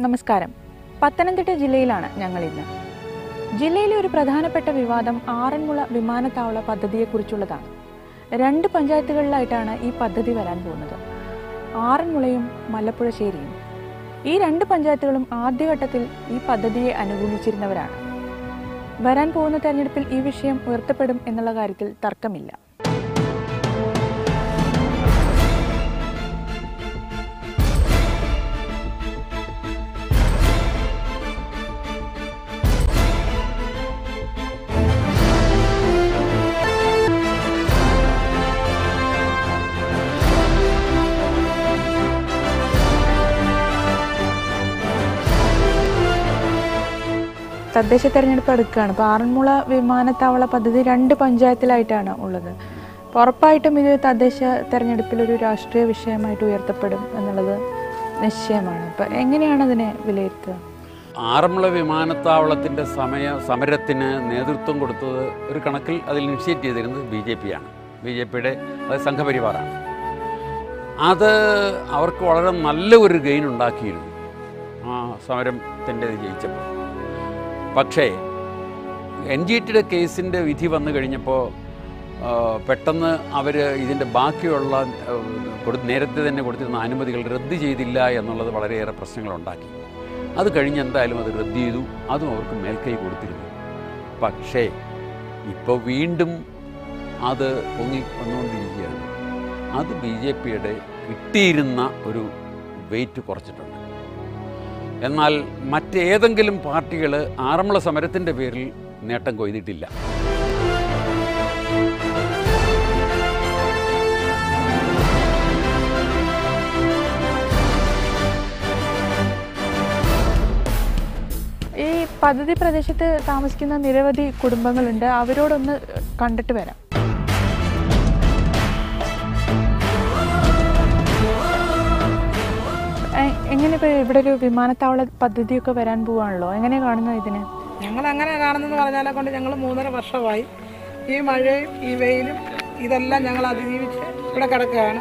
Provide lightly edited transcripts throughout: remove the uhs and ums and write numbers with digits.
നമസ്കാരം. പത്തനംതിട്ട ജില്ലയിലാണ് ഞങ്ങളിന്ന്. ജില്ലയിലെ ഒരു പ്രധാനപ്പെട്ട വിവാദം ആറന്മുള വിമാനത്താവള പദ്ധതിയെക്കുറിച്ചുള്ളതാണ്. 2 പഞ്ചായത്തുകളിലായിട്ടാണ് ഈ പദ്ധതി വരാൻ പോകുന്നത്, ആറന്മുളയും മലപ്പുഴശ്ശേരിയും. ഈ 2 പഞ്ചായത്തുകളും ആദ്യഘട്ടത്തിൽ ഈ പദ്ധതിയെ അനുകൂലിച്ചിരുന്നവരാണ്. വരാൻ പോകുന്ന തെരഞ്ഞെടുപ്പിൽ ഈ വിഷയം ഉയർത്തപ്പെടും എന്നുള്ള കാര്യത്തിൽ തർക്കമില്ല. തദ്ദേശ തെരഞ്ഞെടുപ്പ് എടുക്കുകയാണ്. ഇപ്പോൾ ആറന്മുള വിമാനത്താവള പദ്ധതി 2 പഞ്ചായത്തിലായിട്ടാണ് ഉള്ളത്. അപ്പോൾ ഉറപ്പായിട്ടും ഇത് തദ്ദേശ തെരഞ്ഞെടുപ്പിൽ ഒരു രാഷ്ട്രീയ വിഷയമായിട്ട് ഉയർത്തപ്പെടും എന്നുള്ളത് നിശ്ചയമാണ്. അപ്പോൾ എങ്ങനെയാണ് അതിനെ വിലയിരുത്തുക? ആറന്മുള വിമാനത്താവളത്തിൻ്റെ സമരത്തിന് നേതൃത്വം കൊടുത്തത് ഒരു കണക്കിൽ അതിൽ ഇനിഷ്യേറ്റ് ചെയ്തിരുന്നത് BJP-യാണ്. BJP-യുടെ അത് സംഘപരിവാറാണ്. അത് അവർക്ക് വളരെ നല്ല ഒരു ഗെയിൻ ഉണ്ടാക്കിയിരുന്നു ആ സമരത്തിൻ്റെ ജയിച്ചപ്പോൾ. പക്ഷേ NGTയുടെ കേസിൻ്റെ വിധി വന്നു കഴിഞ്ഞപ്പോൾ പെട്ടെന്ന് അവർ ഇതിൻ്റെ ബാക്കിയുള്ള നേരത്തെ തന്നെ കൊടുത്തിരുന്ന അനുമതികൾ റദ്ദ് ചെയ്തില്ല എന്നുള്ളത് വളരെയേറെ പ്രശ്നങ്ങളുണ്ടാക്കി. അത് കഴിഞ്ഞ് എന്തായാലും അത് റദ്ദ് ചെയ്തു. അതും അവർക്ക് മേൽക്കൈ കൊടുത്തിരുന്നു. പക്ഷേ ഇപ്പോൾ വീണ്ടും അത് പൊങ്ങി വന്നുകൊണ്ടിരിക്കുകയാണ്. അത് BJP-യുടെ കിട്ടിയിരുന്ന ഒരു വെയിറ്റ് കുറച്ചിട്ടുണ്ട്. എന്നാൽ മറ്റേതെങ്കിലും പാർട്ടികൾ ആറന്മുള സമരത്തിൻ്റെ പേരിൽ നേട്ടം കൊയ്തിട്ടില്ല. ഈ പദ്ധതി പ്രദേശത്ത് താമസിക്കുന്ന നിരവധി കുടുംബങ്ങളുണ്ട്. അവരോടൊന്ന് കണ്ടിട്ട് വരാം. എങ്ങനെ ഇപ്പോൾ ഇവിടെ ഒരു വിമാനത്താവള പദ്ധതിയൊക്കെ വരാൻ പോവാണല്ലോ, എങ്ങനെ കാണുന്നത് ഇതിനെ? ഞങ്ങൾ അങ്ങനെ കാണുന്നതെന്ന് പറഞ്ഞാലെ കൊണ്ട് ഞങ്ങൾ 3.5 വർഷമായി ഈ മഴയും ഈ വെയിലും ഇതെല്ലാം ഞങ്ങൾ അതിജീവിച്ച് ഇവിടെ കിടക്കുകയാണ്.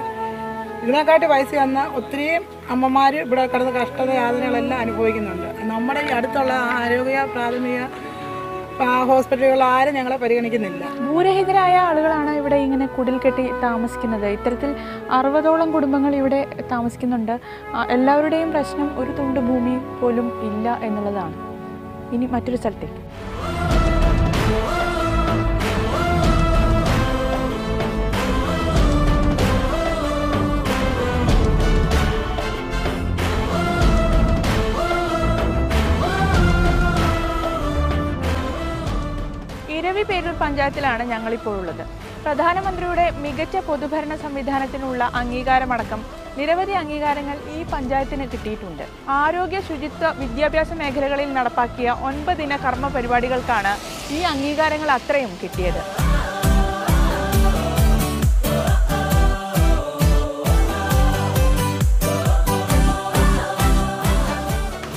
ഇതിനെക്കാട്ടി വയസ്സ് വന്ന ഒത്തിരിയും അമ്മമാർ ഇവിടെ കിടന്ന് കഷ്ടത യാതനകളെല്ലാം അനുഭവിക്കുന്നുണ്ട്. നമ്മുടെ ഈ അടുത്തുള്ള ആരോഗ്യ പ്രാഥമിക ഹോസ്പിറ്റലുകൾ ആരും ഞങ്ങളെ പരിഗണിക്കുന്നില്ല. ഭൂരഹിതരായ ആളുകളാണ് ഇവിടെ ഇങ്ങനെ കുടിൽ കെട്ടി താമസിക്കുന്നത്. ഇത്തരത്തിൽ 60ഓളം കുടുംബങ്ങൾ ഇവിടെ താമസിക്കുന്നുണ്ട്. എല്ലാവരുടെയും പ്രശ്നം ഒരു തുണ്ട് ഭൂമി പോലും ഇല്ല എന്നുള്ളതാണ്. ഇനി മറ്റൊരു സ്ഥലത്തേക്ക്. ഇരവിപേരൂർ പഞ്ചായത്തിലാണ് ഞങ്ങളിപ്പോൾ ഉള്ളത്. പ്രധാനമന്ത്രിയുടെ മികച്ച പൊതുഭരണ സംവിധാനത്തിനുള്ള അംഗീകാരമടക്കം നിരവധി അംഗീകാരങ്ങൾ ഈ പഞ്ചായത്തിന് കിട്ടിയിട്ടുണ്ട്. ആരോഗ്യ, ശുചിത്വ, വിദ്യാഭ്യാസ മേഖലകളിൽ നടപ്പാക്കിയ 9 ദിന കർമ്മ പരിപാടികൾക്കാണ് ഈ അംഗീകാരങ്ങൾ അത്രയും കിട്ടിയത്.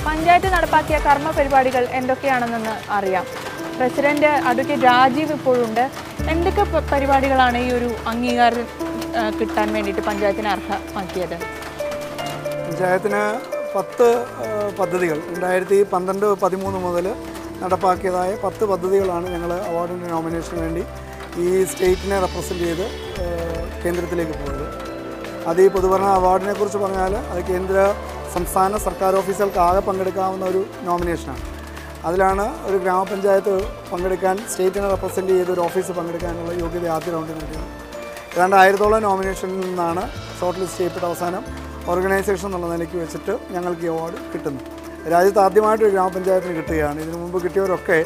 പഞ്ചായത്ത് നടപ്പാക്കിയ കർമ്മ പരിപാടികൾ എന്തൊക്കെയാണെന്ന് അറിയാം. പ്രസിഡന്റ് അഡ്വക്കേറ്റ് രാജീവ് ഇപ്പോഴുണ്ട്. എന്തൊക്കെ പരിപാടികളാണ് ഈ ഒരു അംഗീകാരം കിട്ടാൻ വേണ്ടിയിട്ട് പഞ്ചായത്തിന് അർഹമാക്കിയത്? പഞ്ചായത്തിന് 10 പദ്ധതികൾ 2012-13 മുതൽ നടപ്പാക്കിയതായ 10 പദ്ധതികളാണ് ഞങ്ങൾ അവാർഡിൻ്റെ നോമിനേഷന് വേണ്ടി ഈ സ്റ്റേറ്റിനെ റെപ്രസെൻ്റ് ചെയ്ത് കേന്ദ്രത്തിലേക്ക് പോയത്. അത് ഈ പൊതുഭരണ അവാർഡിനെ കുറിച്ച് പറഞ്ഞാൽ അത് കേന്ദ്ര സംസ്ഥാന സർക്കാർ ഓഫീസുകൾക്ക് ആകെ പങ്കെടുക്കാവുന്ന ഒരു നോമിനേഷനാണ്. അതിലാണ് ഒരു ഗ്രാമപഞ്ചായത്ത് പങ്കെടുക്കാൻ, സ്റ്റേറ്റിനെ റെപ്രസെൻ്റ് ചെയ്ത് ഒരു ഓഫീസ് പങ്കെടുക്കാനുള്ള യോഗ്യത ആദ്യ റൗണ്ടിൽ നൽകിയത്. ഏതാണ്ട് 1000ഓളം നോമിനേഷനിൽ നിന്നാണ് ഷോർട്ട് ലിസ്റ്റ് ചെയ്യപ്പെട്ട അവസാനം ഓർഗനൈസേഷൻ എന്നുള്ള നിലയ്ക്ക് വെച്ചിട്ട് ഞങ്ങൾക്ക് ഈ അവാർഡ് കിട്ടുന്നു. രാജ്യത്ത് ആദ്യമായിട്ടൊരു ഗ്രാമപഞ്ചായത്തിന് കിട്ടുകയാണ്. ഇതിനു മുമ്പ് കിട്ടിയവരൊക്കെ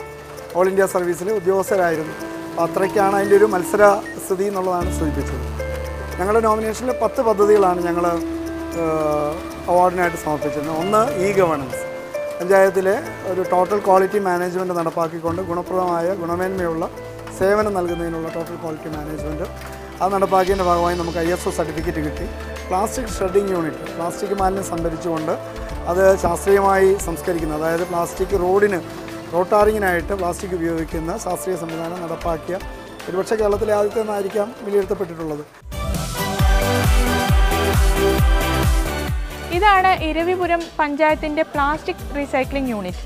ഓൾ ഇന്ത്യ സർവീസിലെ ഉദ്യോഗസ്ഥരായിരുന്നു. അപ്പോൾ അത്രയ്ക്കാണ് അതിൻ്റെ ഒരു മത്സര സ്ഥിതി എന്നുള്ളതാണ് സൂചിപ്പിച്ചത്. ഞങ്ങളുടെ നോമിനേഷനിൽ 10 പദ്ധതികളാണ് ഞങ്ങൾ അവാർഡിനായിട്ട് സമർപ്പിച്ചിരുന്നത്. ഒന്ന് ഗവേണൻസ്, പഞ്ചായത്തിലെ ഒരു ടോട്ടൽ ക്വാളിറ്റി മാനേജ്മെൻറ്റ് നടപ്പാക്കിക്കൊണ്ട് ഗുണപ്രദമായ ഗുണമേന്മയുള്ള സേവനം നൽകുന്നതിനുള്ള ടോട്ടൽ ക്വാളിറ്റി മാനേജ്മെൻറ്റ് അത് നടപ്പാക്കിയതിൻ്റെ ഭാഗമായി നമുക്ക് ISO സർട്ടിഫിക്കറ്റ് കിട്ടി. പ്ലാസ്റ്റിക് ഷ്രെഡിംഗ് യൂണിറ്റ്, പ്ലാസ്റ്റിക് മാലിന്യം സംഭരിച്ചുകൊണ്ട് അത് ശാസ്ത്രീയമായി സംസ്കരിക്കുന്നത്, അതായത് പ്ലാസ്റ്റിക് റോഡ് ടാറിങ്ങിനായിട്ട് പ്ലാസ്റ്റിക് ഉപയോഗിക്കുന്ന ശാസ്ത്രീയ സംവിധാനം നടപ്പാക്കിയ ഒരുപക്ഷെ കേരളത്തിലെ ആദ്യത്തെ ഒന്നായിരിക്കാം വിലയിരുത്തപ്പെട്ടിട്ടുള്ളത്. ഇതാണ് ഇരവിപുരം പഞ്ചായത്തിൻ്റെ പ്ലാസ്റ്റിക് റീസൈക്ലിംഗ് യൂണിറ്റ്.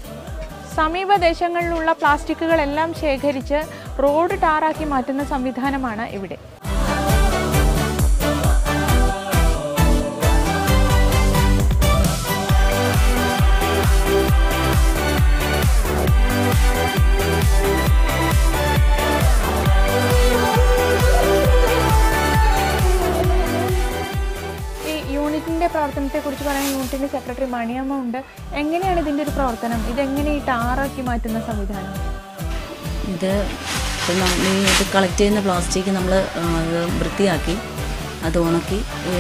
സമീപ ദേശങ്ങളിലുള്ള പ്ലാസ്റ്റിക്കുകളെല്ലാം ശേഖരിച്ച് റോഡ് ടാറാക്കി മാറ്റുന്ന സംവിധാനമാണ് ഇവിടെ. യൂണിറ്റിൻ്റെ പ്രവർത്തനത്തെക്കുറിച്ച് പറയാൻ യൂണിറ്റിൻ്റെ സെക്രട്ടറി മണിയമ്മ ഉണ്ട്. എങ്ങനെയാണ് ഇതിൻ്റെ ഒരു പ്രവർത്തനം? ഇതെങ്ങനെ ഈ ടാറാക്കി മാറ്റുന്ന സംവിധാനം? ഇത് കളക്ട് ചെയ്യുന്ന പ്ലാസ്റ്റിക് നമ്മൾ വൃത്തിയാക്കി അത് ഉണക്കി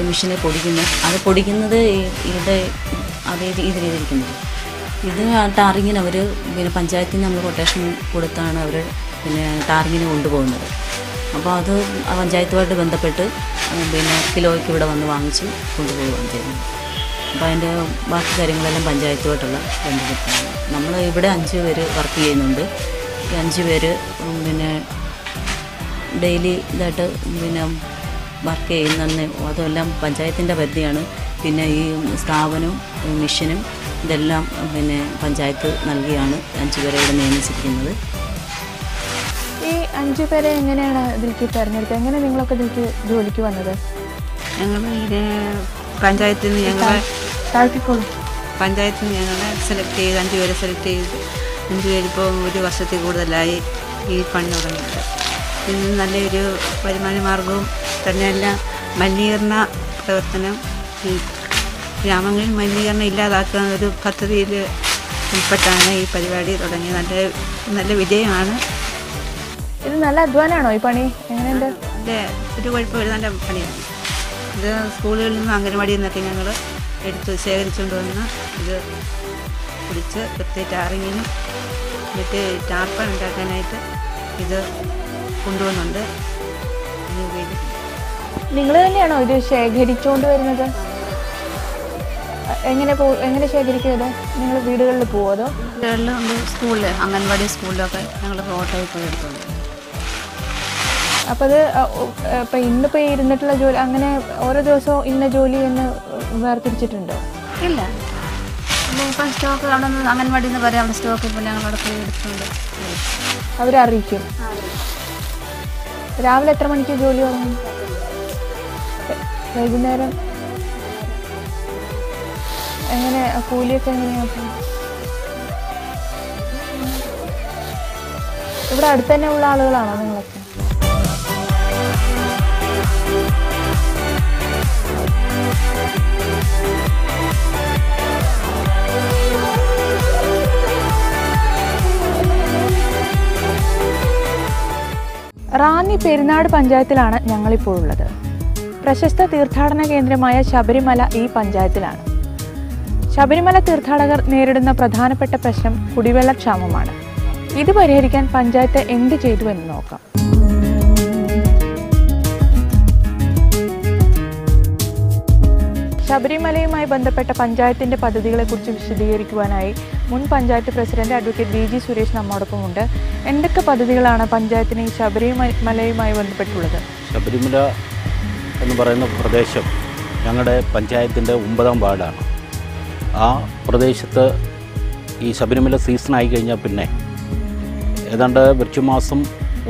മെഷീനിൽ അത് പൊടിക്കുന്നത് ഇവിടെ അതേ ഇതിലിരിക്കുന്നത്. ഇത് ടാറിങ്ങിന് അവർ പഞ്ചായത്തിന് നമ്മൾ കൊട്ടേഷൻ കൊടുത്താണ് അവർ ടാറിങ്ങിന് കൊണ്ടുപോകുന്നത്. അപ്പോൾ അത് പഞ്ചായത്തുമായിട്ട് ബന്ധപ്പെട്ട് കിലോയ്ക്ക് ഇവിടെ വന്ന് വാങ്ങിച്ച് കൊണ്ടുപോവുകയാണ് ചെയ്യുന്നത്. അപ്പോൾ അതിൻ്റെ ബാക്കി കാര്യങ്ങളെല്ലാം പഞ്ചായത്തുമായിട്ടുള്ള ബന്ധപ്പെട്ടാണ്. നമ്മൾ ഇവിടെ 5 പേര് വർക്ക് ചെയ്യുന്നുണ്ട്. ഈ 5 പേര് ഡെയിലി ഇതായിട്ട് വർക്ക് ചെയ്യുന്ന അതെല്ലാം പഞ്ചായത്തിൻ്റെ പരിധിയാണ്. പിന്നെ ഈ സ്ഥാപനവും മിഷനും ഇതെല്ലാം പഞ്ചായത്ത് നൽകിയാണ് 5 പേരെ ഇവിടെ നിയമിച്ചിരിക്കുന്നത്. ഈ 5 പേരെ എങ്ങനെയാണ് ഇതിലേക്ക് തിരഞ്ഞെടുത്തത്? എങ്ങനെ നിങ്ങളൊക്കെ ഇതിലേക്ക് ജോലിക്ക് വന്നത്? ഞങ്ങൾ പഞ്ചായത്തിൽ നിന്ന് ഞങ്ങളെ സെലക്ട് ചെയ്ത് 5 പേരെ സെലക്ട് ചെയ്ത് 5 പേരിപ്പോൾ 1 വർഷത്തിൽ കൂടുതലായി ഈ പണി തുടങ്ങിയിട്ട്. ഇത് നല്ലൊരു വരുമാന മാർഗവും തന്നെയല്ല. മലിനീകരണ പ്രവർത്തനം, ഈ ഗ്രാമങ്ങളിൽ മലിനീകരണം ഇല്ലാതാക്കുന്ന ഒരു പദ്ധതിയിൽ ഉൾപ്പെട്ടാണ് ഈ പരിപാടി തുടങ്ങിയത്. നല്ല വിജയമാണ്. ഇത് നല്ല അധ്വാനമാണോ ഈ പണി? എങ്ങനെയുണ്ട്? ഒരു കുഴപ്പമില്ല, നല്ല പണിയാണ്. ഇത് സ്കൂളുകളിൽ നിന്നും അംഗനവാടിയിൽ നിന്നൊക്കെ ഞങ്ങൾ എടുത്ത് ശേഖരിച്ചുകൊണ്ട് വന്ന് ഇത് പിടിച്ച് കൃത്യ ടാറിങ്ങിനും എന്നിട്ട് ടാർപ്പ ഉണ്ടാക്കാനായിട്ട് ഇത് കൊണ്ടുപോകുന്നുണ്ട്. നിങ്ങൾ തന്നെയാണോ ഇത് ശേഖരിച്ചുകൊണ്ട് വരുന്നത്? എങ്ങനെ ശേഖരിക്കുന്നത്? നിങ്ങൾ വീടുകളിൽ പോവോ അതോ? വീടുകളിൽ സ്കൂളിൽ, അംഗൻവാടി സ്കൂളിലൊക്കെ ഞങ്ങൾ ഓട്ടോയിൽ പോയി എടുത്തുണ്ട്. അപ്പോൾ അത് ഇപ്പം ഇന്നിപ്പോൾ ഇരുന്നിട്ടുള്ള ജോലി അങ്ങനെ ഓരോ ദിവസവും ഇന്ന ജോലി എന്ന് വേർതിരിച്ചിട്ടുണ്ടോ? ഇല്ല, ഇപ്പം സ്റ്റോക്ക് അവിടെ നിന്ന് അംഗൻവാടിയിൽ നിന്ന് പറയാം, അവിടെ സ്റ്റോക്ക് ഇപ്പോൾ ഞങ്ങൾ അവിടെ പോയി എടുത്തുണ്ട്. അവരറിയിക്കും. രാവിലെ എത്ര മണിക്ക് ജോലി തുടങ്ങും? വൈകുന്നേരം എങ്ങനെ കൂലിയൊക്കെ എങ്ങനെയാണ്? ഇവിടെ അടുത്ത് തന്നെ ഉള്ള ആളുകളാണോ നിങ്ങളൊക്കെ? റാന്നി പെരുന്നാട് പഞ്ചായത്തിലാണ് ഞങ്ങളിപ്പോൾ ഉള്ളത്. പ്രശസ്ത തീർത്ഥാടന കേന്ദ്രമായ ശബരിമല ഈ പഞ്ചായത്തിലാണ്. ശബരിമല തീർത്ഥാടകർ നേരിടുന്ന പ്രധാനപ്പെട്ട പ്രശ്നം കുടിവെള്ളക്ഷാമമാണ്. ഇത് പരിഹരിക്കാൻ പഞ്ചായത്ത് എന്ത് ചെയ്തു എന്ന് നോക്കാം. ശബരിമലയുമായി ബന്ധപ്പെട്ട പഞ്ചായത്തിൻ്റെ പദ്ധതികളെക്കുറിച്ച് വിശദീകരിക്കുവാനായി മുൻ panchayat president advocate BG Suresh നമ്മോടൊപ്പമുണ്ട്. എന്തൊക്കെ പദ്ധതികളാണ് പഞ്ചായത്തിന് ഈ ശബരിമലയുമായി ബന്ധപ്പെട്ടുള്ളത്? ശബരിമല എന്ന് പറയുന്ന പ്രദേശം ഞങ്ങളുടെ പഞ്ചായത്തിൻ്റെ 9ാം വാർഡാണ്. ആ പ്രദേശത്ത് ഈ ശബരിമല സീസണായി കഴിഞ്ഞാൽ പിന്നെ ഏതാണ്ട് വൃശ്ചികമാസം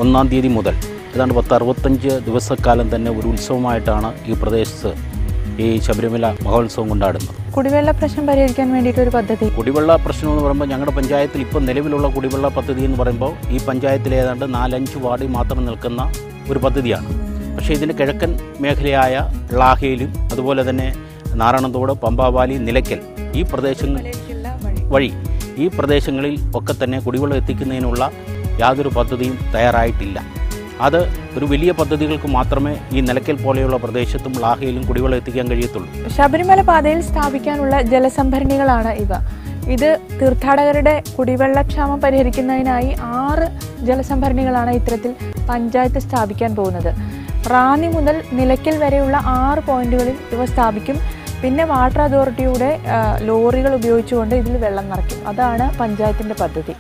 1-ാം തീയതി മുതൽ ഏതാണ്ട് 65 ദിവസക്കാലം തന്നെ ഒരു ഉത്സവമായിട്ടാണ് ഈ പ്രദേശത്ത് ഈ ശബരിമല മഹോത്സവം കൊണ്ടാടുന്നത്. കുടിവെള്ള പ്രശ്നം പരിഹരിക്കാൻ വേണ്ടിയിട്ടൊരു പദ്ധതി. കുടിവെള്ള പ്രശ്നം എന്ന് പറയുമ്പോൾ ഞങ്ങളുടെ പഞ്ചായത്തിൽ ഇപ്പോൾ നിലവിലുള്ള കുടിവെള്ള പദ്ധതി എന്ന് പറയുമ്പോൾ ഈ പഞ്ചായത്തിൽ ഏതാണ്ട് 4-5 വാർഡിൽ മാത്രം നിൽക്കുന്ന ഒരു പദ്ധതിയാണ്. പക്ഷേ ഇതിന് കിഴക്കൻ മേഖലയായ ളാഹയിലും അതുപോലെ തന്നെ നാരായണത്തോട്, പമ്പാവാലി, നിലയ്ക്കൽ ഈ പ്രദേശങ്ങളിൽ വഴി ഈ പ്രദേശങ്ങളിൽ ഒക്കെ തന്നെ കുടിവെള്ളം എത്തിക്കുന്നതിനുള്ള യാതൊരു പദ്ധതിയും തയ്യാറായിട്ടില്ല. അത് ഒരു വലിയ പദ്ധതികൾക്ക് മാത്രമേ ഈ നിലയ്ക്കൽ പോലെയുള്ള പ്രദേശത്തും ലാഹയിലും കുടിവെള്ളം എത്തിക്കാൻ കഴിയത്തുള്ളൂ. ശബരിമല പാതയിൽ സ്ഥാപിക്കാനുള്ള ജലസംഭരണികളാണ് ഇവ. ഇത് തീർത്ഥാടകരുടെ കുടിവെള്ളക്ഷാമം പരിഹരിക്കുന്നതിനായി 6 ജലസംഭരണികളാണ് ഇത്തരത്തിൽ പഞ്ചായത്ത് സ്ഥാപിക്കാൻ പോകുന്നത്. റാന്നി മുതൽ നിലയ്ക്കൽ വരെയുള്ള 6 പോയിന്റുകളിൽ ഇവ സ്ഥാപിക്കും. പിന്നെ വാട്ടർ അതോറിറ്റിയുടെ ലോറികൾ ഉപയോഗിച്ചുകൊണ്ട് ഇതിൽ വെള്ളം നിറയ്ക്കും. അതാണ് പഞ്ചായത്തിൻ്റെ പദ്ധതി.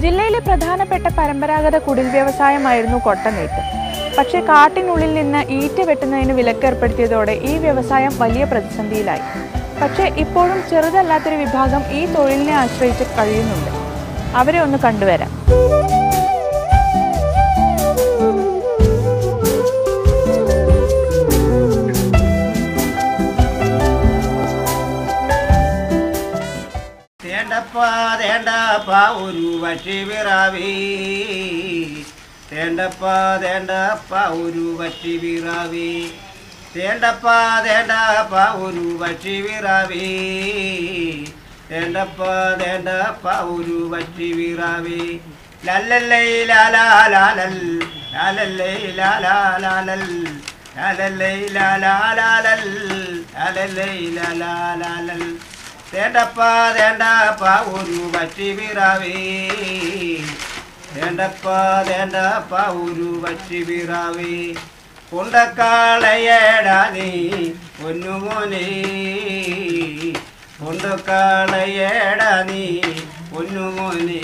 ജില്ലയിലെ പ്രധാനപ്പെട്ട പരമ്പരാഗത കുടിൽ വ്യവസായമായിരുന്നു കൊട്ടനെയ്ത്ത്. പക്ഷേ കാട്ടിനുള്ളിൽ നിന്ന് ഈറ്റ വെട്ടുന്നതിന് വിലക്കേർപ്പെടുത്തിയതോടെ ഈ വ്യവസായം വലിയ പ്രതിസന്ധിയിലായി. പക്ഷേ ഇപ്പോഴും ചെറുതല്ലാത്തൊരു വിഭാഗം ഈ തൊഴിലിനെ ആശ്രയിച്ച് കഴിയുന്നുണ്ട്. അവരെ ഒന്ന് കണ്ടുവരാം. തേണ്ടപ്പ ഒരു വറ്റി വിറാവി, തേണ്ടപ്പ ഒരു വറ്റി വിറാവി, തേണ്ടപ്പ ഒരു വറ്റി വിറാവി, തേണ്ടപ്പ ഒരു വറ്റി വിറാവി. ലല്ലല്ലൈ ലാലാലാലൽ, ലാലല്ലൈ ലാലാലാലൽ, ലാലല്ലൈ ലാലാലാലൽ, ലാലല്ലൈ ലാലാലാലൽ. തേണ്ടപ്പ ഒരു വറ്റി വിറാവി, തേണ്ടപ്പ ഒരു വറ്റി വിറാവി. കൊണ്ടക്കാളയേടാ നീ പൊന്നുമോനെ, കൊണ്ടക്കാളയേടാ നീ പൊന്നുമോനെ.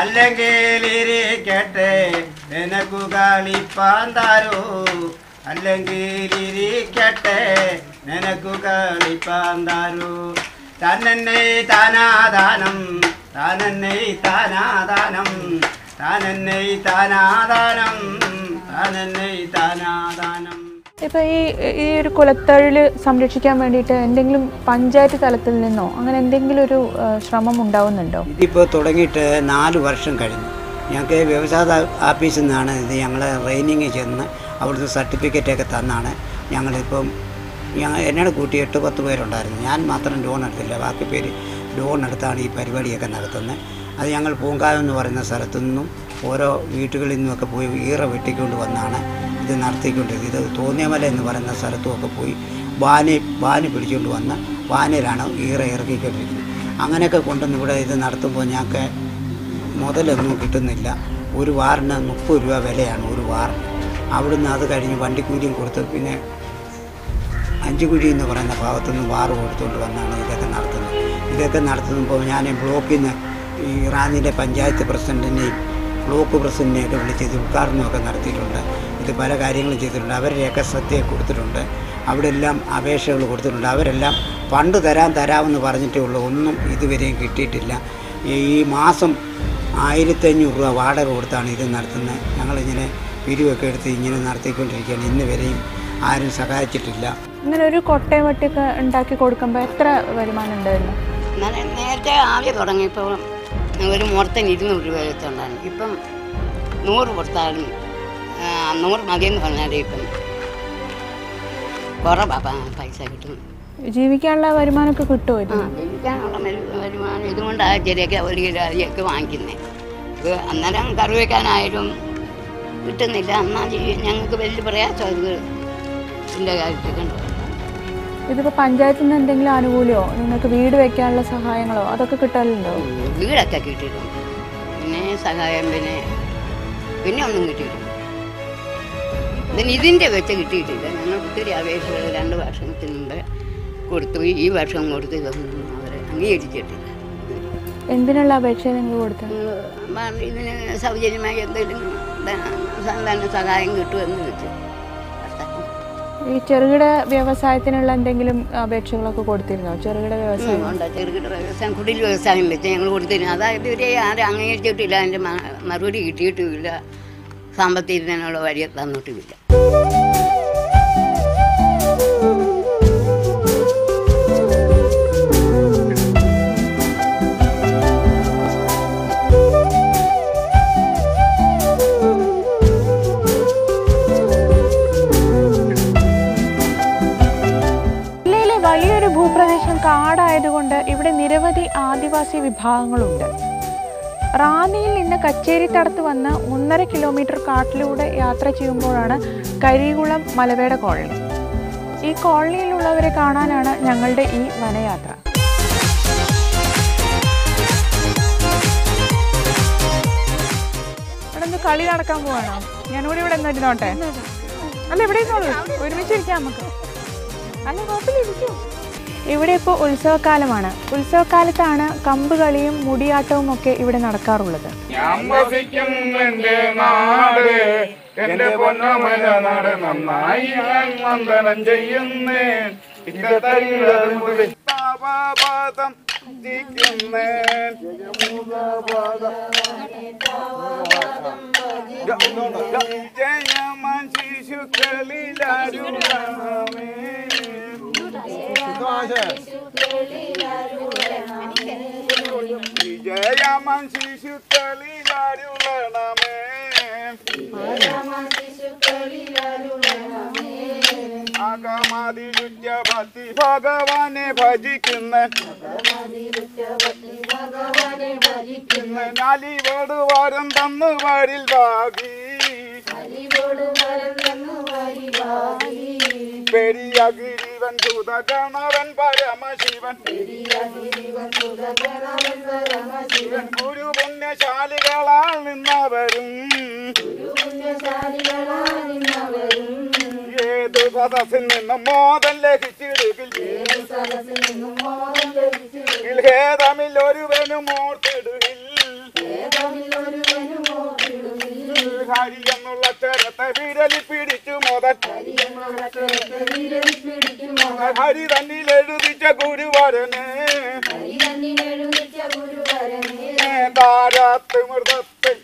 അല്ലെങ്കിൽ ഇരിക്കട്ടെ നിനക്കു കളിപ്പാൻ താരോ, അല്ലെങ്കിൽ ഇരിക്കട്ടെ നിനക്കു കളിപ്പാൻ താരോ. തന്നെ താനാദാനം, താനെന്നെ താനാദാനം, താനെന്നെ താനാദാനം, താനെന്നെ താനാദാനം. ഇപ്പൊ ഈ ഒരു കുലത്തൊഴിൽ സംരക്ഷിക്കാൻ വേണ്ടിയിട്ട് എന്തെങ്കിലും പഞ്ചായത്ത് തലത്തിൽ നിന്നോ അങ്ങനെ എന്തെങ്കിലും ഒരു ശ്രമം ഉണ്ടാവുന്നുണ്ടോ? ഇതിപ്പോൾ തുടങ്ങിയിട്ട് 4 വർഷം കഴിഞ്ഞു. ഞങ്ങൾക്ക് വ്യവസായ ഓഫീസിൽ നിന്നാണ് ഇത് ഞങ്ങൾ ട്രെയിനിങ് ചെന്ന് അവിടുത്തെ സർട്ടിഫിക്കറ്റൊക്കെ തന്നാണ് ഞങ്ങളിപ്പം എന്നോട് കൂട്ടി 8-10 പേരുണ്ടായിരുന്നു. ഞാൻ മാത്രം ലോൺ എടുത്തില്ല, ബാക്കി പേര് ലോൺ എടുത്താണ് ഈ പരിപാടിയൊക്കെ നടത്തുന്നത്. അത് ഞങ്ങൾ പൂങ്കാവ് എന്ന് പറയുന്ന സ്ഥലത്തു നിന്നും ഓരോ വീട്ടുകളിൽ നിന്നുമൊക്കെ പോയി ഈറ വെട്ടിക്കൊണ്ട് വന്നാണ് ഇത് നടത്തിക്കൊണ്ടിരുന്നത്. ഇത് തോന്നിയമല എന്ന് പറയുന്ന സ്ഥലത്തുമൊക്കെ പോയി ബാനി പിടിച്ചുകൊണ്ട് വന്ന് ബാനയിലാണ് ഈറ ഇറക്കിക്കൊണ്ടിരിക്കുന്നത്. അങ്ങനെയൊക്കെ കൊണ്ടുവന്ന് ഇവിടെ ഇത് നടത്തുമ്പോൾ ഞങ്ങൾക്ക് മുതലൊന്നും കിട്ടുന്നില്ല. ഒരു വാറിന് 30 രൂപ വിലയാണ് ഒരു വാറിന്. അവിടുന്ന് അത് കഴിഞ്ഞ് വണ്ടിക്കൂലിയും കൊടുത്ത് പിന്നെ 5 കുഴി എന്ന് പറയുന്ന ഭാഗത്തുനിന്ന് വാറ് കൊടുത്തുകൊണ്ട് വന്നാണ് ഇതൊക്കെ നടത്തുന്നത്. ഇതൊക്കെ നടത്തുമ്പോൾ ഞാൻ ബ്ലോക്കിൽ നിന്ന് ഈ റാന്നിയിലെ പഞ്ചായത്ത് പ്രസിഡൻറ്റിനെയും ബ്ലോക്ക് പ്രസിഡൻറ്റിനെയൊക്കെ വിളിച്ച് ഇത് ഉദ്ഘാടനമൊക്കെ നടത്തിയിട്ടുണ്ട്. ഇത് പല കാര്യങ്ങളും ചെയ്തിട്ടുണ്ട്. അവരുടെയൊക്കെ ശ്രദ്ധയെ കൊടുത്തിട്ടുണ്ട്. അവിടെ എല്ലാം അപേക്ഷകൾ കൊടുത്തിട്ടുണ്ട്. അവരെല്ലാം ഫണ്ട് തരാമെന്ന് പറഞ്ഞിട്ടേ ഉള്ളൂ, ഒന്നും ഇതുവരെയും കിട്ടിയിട്ടില്ല. ഈ മാസം 1500 രൂപ വാടക കൊടുത്താണ് ഇത് നടത്തുന്നത്. ഞങ്ങളിങ്ങനെ പിരിവൊക്കെ എടുത്ത് ഇങ്ങനെ നടത്തിക്കൊണ്ടിരിക്കുകയാണ്. ഇന്ന് വരെയും ആരും സഹായിച്ചിട്ടില്ല. ഇങ്ങനെ ഒരു കൊട്ടയും വട്ടിയൊക്കെ ഉണ്ടാക്കി കൊടുക്കുമ്പോൾ എത്ര വരുമാനം ഉണ്ടായിരുന്നു? നേരത്തെ ആദ്യം തുടങ്ങിയപ്പോൾ ഒരു മുറത്തിന് 200 രൂപ വെച്ചുണ്ടായിരുന്നു. ഇപ്പം 100 കൊടുത്താലും 100 മതിയെന്ന് പറഞ്ഞാൽ ഇപ്പം കുറവാണ് പൈസ കിട്ടും. ജീവിക്കാനുള്ള വരുമാനമൊക്കെ കിട്ടുമോ? ജീവിക്കാനുള്ള വരുമാനം ഇതുകൊണ്ട് ആചാര്യൊക്കെ 1 കിലോ അരിയൊക്കെ വാങ്ങിക്കുന്നത്. ഇത് അന്നേരം കറി വയ്ക്കാനായാലും കിട്ടുന്നില്ല. എന്നാൽ ഞങ്ങൾക്ക് വലിയ പ്രയാസം ഇത് ഇതിൻ്റെ കാര്യത്തിൽ കണ്ടു. ഇതിപ്പോൾ പഞ്ചായത്തിൽ നിന്ന് എന്തെങ്കിലും ആനുകൂല്യമോ നിങ്ങൾക്ക് വീട് വെക്കാനുള്ള സഹായങ്ങളോ അതൊക്കെ കിട്ടാറുണ്ടോ? വീടൊക്കെ കിട്ടിയിട്ടുണ്ട്. പിന്നെ സഹായം പിന്നെ ഒന്നും കിട്ടിയിട്ടില്ല. ഇതിൻ്റെ വെച്ച് കിട്ടിയിട്ടില്ല. ഞങ്ങൾ ഒത്തിരി അപേക്ഷകൾ 2 വർഷത്തിന് മുമ്പ് കൊടുത്തു. ഈ വർഷം കൊടുത്ത് ഇതൊന്നും അവർ അംഗീകരിച്ചിട്ടില്ല. എന്തിനുള്ള അപേക്ഷ നിങ്ങൾ കൊടുത്തത്? ഇതിന് സൗജന്യമായി എന്തെങ്കിലും സഹായം കിട്ടുമെന്ന് വെച്ച്. ഈ ചെറുകിട വ്യവസായത്തിനുള്ള എന്തെങ്കിലും അപേക്ഷകളൊക്കെ കൊടുത്തിരുന്നോ? ചെറുകിട വ്യവസായം ഉണ്ട്. ചെറുകിട വ്യവസായം കുടിൽ വ്യവസായം വെച്ച് ഞങ്ങൾ കൊടുത്തിരുന്നു. അതായത് ഇവരെ ആരും അംഗീകരിച്ചിട്ടില്ല. അതിൻ്റെ മറുപടി കിട്ടിയിട്ടുമില്ല. സാമ്പത്തികത്തിനുള്ള വഴി തന്നിട്ടുമില്ല. കാടായതുകൊണ്ട് ഇവിടെ നിരവധി ആദിവാസി വിഭാഗങ്ങളുണ്ട്. റാന്നിയിൽ നിന്ന് കച്ചേരിത്തടത്ത് വന്ന് 1.5 കിലോമീറ്റർ കാട്ടിലൂടെ യാത്ര ചെയ്യുമ്പോഴാണ് കരികുളം മലവേട കോളനി. ഈ കോളനിയിലുള്ളവരെ കാണാനാണ് ഞങ്ങളുടെ ഈ വനയാത്ര. ഇവിടെ ഒന്ന് കളി നടക്കാൻ പോവാണോ? ഞാനിവിടെ ഇവിടെ ഇരുന്നോട്ടെ. അല്ല, ഇവിടെ ഇരുന്നോളൂ, ഒരുമിച്ചിരിക്കാം നമുക്ക്. അല്ല, കുഴപ്പമില്ല. ഇവിടെ ഇപ്പോൾ ഉത്സവകാലമാണ്. ഉത്സവകാലത്താണ് കമ്പ് കളിയും മുടിയാട്ടവും ഒക്കെ ഇവിടെ നടക്കാറുള്ളത്. വിജയമൻ ശിശുക്കളിലരുളണമേ, അകമതിലുറ്റ ഭക്തി ഭഗവാനെ ഭജിക്കുന്ന അലിവോട് വരം തന്നു വരിൽ ഭാഗി, പെരിയ ഗിരിവൻ സുതഗണവൻ പരമശിവൻ, ഗുരു പുണ്യശാലികളാൽ നിന്നവരും ഏതു സദസ്സിൽ നിന്നും മോദം ലഭിച്ചിടുകിൽ ഹേതമിൽ ഒരുവനും ഓർത്തിടുകിൽ ഹരി എന്നുള്ള ചരത്തെ വിരലി പിടിച്ചു മോദൻ, ഹരി തന്നിൽ എഴുതിച്ച ഗുരുവരനെ താരാത്ത് മൃതത്തിൽ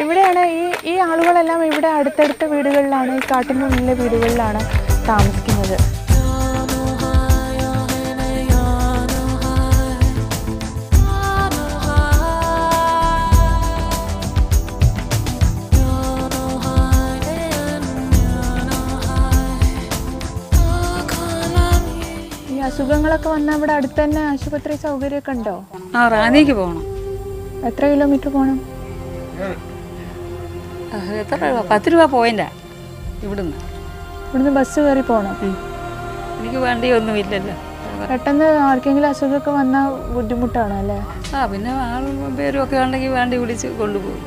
ഇവിടെയാണ് ഈ ആളുകളെല്ലാം ഇവിടെ അടുത്തടുത്ത വീടുകളിലാണ്, ഈ കാട്ടിനുള്ളിലെ വീടുകളിലാണ് താമസിക്കുന്നത്. ഈ അസുഖങ്ങളൊക്കെ വന്നാൽ ഇവിടെ അടുത്ത് തന്നെ ആശുപത്രി സൗകര്യമൊക്കെ ഉണ്ടോ? റാന്നിക്ക് പോകണം. എത്ര കിലോമീറ്റർ പോകണം? എത്ര രൂപ? 10 രൂപ പോയിന്റാ ഇവിടുന്ന് ബസ് കയറി പോകണം. എനിക്ക് വണ്ടിയൊന്നുമില്ലല്ലോ. പെട്ടെന്ന് ആർക്കെങ്കിലും അസുഖമൊക്കെ വന്നാൽ ബുദ്ധിമുട്ടാണ് അല്ലേ? പിന്നെ പേരും ഒക്കെ ഉണ്ടെങ്കിൽ വണ്ടി വിളിച്ച് കൊണ്ടുപോകും.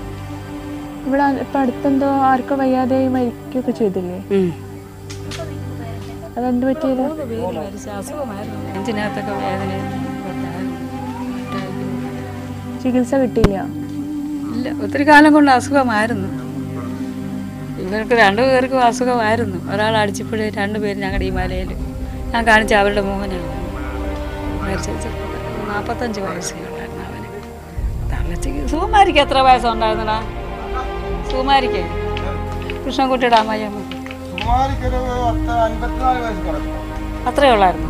ഇവിടെ ഇപ്പം അടുത്തെന്തോ ആർക്കും വയ്യാതെ മരിക്കുകയൊക്കെ ചെയ്തില്ലേ? അതെന്ത് പറ്റിയത്? നെഞ്ചിനകത്തൊക്കെ വേദന. ചികിത്സ കിട്ടിയില്ല? ഇല്ല, ഒത്തിരി കാലം കൊണ്ട് അസുഖമായിരുന്നു. ഇവർക്ക് 2 പേർക്കും അസുഖമായിരുന്നു. ഒരാൾ അടിച്ചപ്പോഴേ 2 പേര് ഞങ്ങളുടെ ഈ മലയിൽ ഞാൻ കാണിച്ച അവരുടെ മോഹനാണ് മരിച്ച. 45 വയസ്സുണ്ടായിരുന്നു അവന്. തള്ളച്ചിക്ക് സുകുമാരിക്ക് എത്ര വയസ്സുണ്ടായിരുന്നടാ? സുകുമാരിക്ക് കൃഷ്ണൻകുട്ടിയുടെ അമ്മയമ്മ അത്രേ ഉള്ളായിരുന്നു.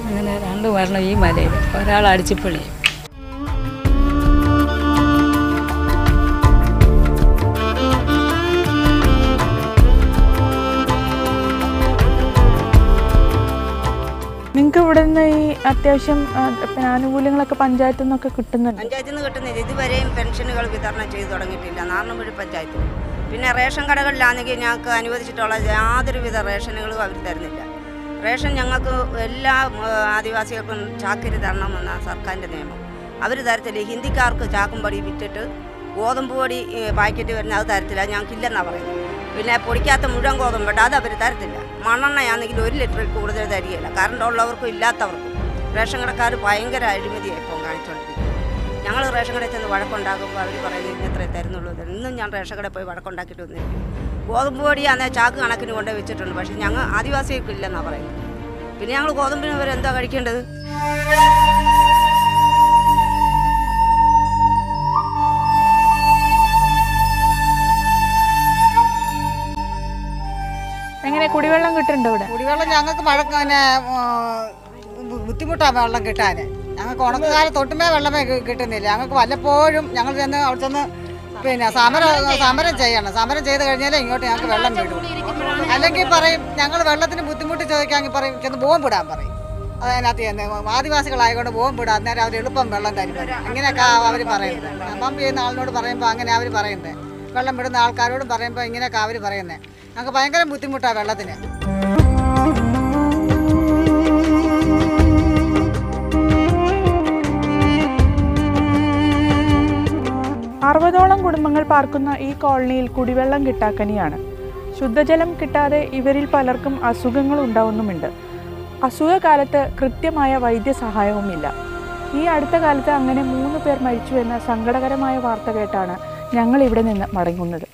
അങ്ങനെ 2 മരണം ഈ മലയിൽ, ഒരാൾ അടിച്ചിപ്പള്ളി. നിങ്ങൾക്ക് ഇവിടെ നിന്ന് ഈ അത്യാവശ്യം ആനുകൂല്യങ്ങളൊക്കെ പഞ്ചായത്തിൽ നിന്നൊക്കെ കിട്ടുന്നുണ്ട്? പഞ്ചായത്തിൽ നിന്ന് കിട്ടുന്നില്ല. ഇതുവരെയും പെൻഷനുകൾ വിതരണം ചെയ്ത് തുടങ്ങിയിട്ടില്ല നാർണമ്പുഴ പഞ്ചായത്തിൽ. പിന്നെ റേഷൻ കടകളിലാണെങ്കിൽ ഞങ്ങൾക്ക് അനുവദിച്ചിട്ടുള്ള യാതൊരുവിധ റേഷനുകളും അവർ തരുന്നില്ല. റേഷൻ ഞങ്ങൾക്ക് എല്ലാ ആദിവാസികൾക്കും ചാക്കരി തരണമെന്നാണ് സർക്കാരിൻ്റെ നിയമം. അവർ തരത്തില്ല. ഹിന്ദിക്കാർക്ക് ചാക്കും പൊടി വിറ്റിട്ട് ഗോതമ്പ് പൊടി പാക്കറ്റ് വരുന്നത് അത് തരത്തില്ല, ഞങ്ങൾക്കില്ലെന്നാണ് പറയുന്നത്. പിന്നെ പൊടിക്കാത്ത മുഴുവൻ ഗോതമ്പ് അത് അവർ തരത്തില്ല. മണ്ണെണ്ണയാണെങ്കിൽ 1 ലിറ്ററിൽ കൂടുതൽ തരികയില്ല. കറണ്ട് ഉള്ളവർക്കും ഇല്ലാത്തവർക്കും. റേഷൻ കടക്കാർ ഭയങ്കര അഴിമതിയായി ഇപ്പോൾ കാണിച്ചുകൊണ്ടിരിക്കുന്നത്. ഞങ്ങൾ റേഷൻ കടയിൽ ചെന്ന് വഴക്കുണ്ടാക്കുമ്പോൾ അവർ പറയുന്നത് ഇന്നത്രേ തരുന്നുള്ളൂ. ഇന്നും ഞാൻ റേഷൻ കടയിൽ പോയി വഴക്കുണ്ടാക്കിയിട്ട് വന്നിരിക്കും. ഗോതമ്പ് പൊടിയാണെങ്കിൽ ചാക്ക് കണക്കിന് കൊണ്ടേ വെച്ചിട്ടുണ്ട്. പക്ഷേ ഞങ്ങൾ ആദിവാസികൾക്ക് ഇല്ലെന്നാണ് പറയുന്നത്. പിന്നെ ഞങ്ങൾ ഗോതമ്പിന് വരെ എന്താ കഴിക്കേണ്ടത്? എങ്ങനെ കുടിവെള്ളം കിട്ടുന്നുണ്ട് ഇവിടെ? കുടിവെള്ളം ഞങ്ങൾക്ക് മഴ ബുദ്ധിമുട്ടാണ് വെള്ളം കിട്ടാൻ. ഞങ്ങൾക്ക് ഉണക്കുകാലം തൊട്ടുമേ വെള്ളമേ കിട്ടുന്നില്ല. ഞങ്ങൾക്ക് വല്ലപ്പോഴും ഞങ്ങൾ ചെന്ന് അവിടെ ചെന്ന് പിന്നെ സമരം ചെയ്യണം. സമരം ചെയ്ത് കഴിഞ്ഞാലേ ഇങ്ങോട്ട് ഞങ്ങൾക്ക് വെള്ളം വിടും. അല്ലെങ്കിൽ പറയും ഞങ്ങൾ വെള്ളത്തിന് ബുദ്ധിമുട്ട് ചോദിക്കാമെങ്കിൽ പറയും ചെന്ന് ബോംബിടാൻ പറയും. അതിനകത്ത് ആദിവാസികളായതുകൊണ്ട് ബോംബിടാം, അന്നേരം അവർ എളുപ്പം വെള്ളം തരും. അങ്ങനെയൊക്കെ അവർ പറയുന്നത്. പമ്പ് ചെയ്യുന്ന ആളിനോട് പറയുമ്പോൾ അങ്ങനെ അവർ പറയുന്നത്. വെള്ളം വിടുന്ന ആൾക്കാരോടും പറയുമ്പോൾ ഇങ്ങനെയൊക്കെ അവർ പറയുന്നത്. ഞങ്ങൾക്ക് ഭയങ്കര ബുദ്ധിമുട്ടാണ് വെള്ളത്തിന്. 60ഓളം കുടുംബങ്ങൾ പാർക്കുന്ന ഈ കോളനിയിൽ കുടിവെള്ളം കിട്ടാക്കനിയാണ്. ശുദ്ധജലം കിട്ടാതെ ഇവരിൽ പലർക്കും അസുഖങ്ങൾ ഉണ്ടാവുന്നുമുണ്ട്. അസുഖകാലത്ത് കൃത്യമായ വൈദ്യസഹായവുമില്ല. ഈ അടുത്ത കാലത്ത് അങ്ങനെ 3 പേർ മരിച്ചു എന്ന സങ്കടകരമായ വാർത്ത കേട്ടാണ് ഞങ്ങൾ ഇവിടെ നിന്ന് മടങ്ങുന്നത്.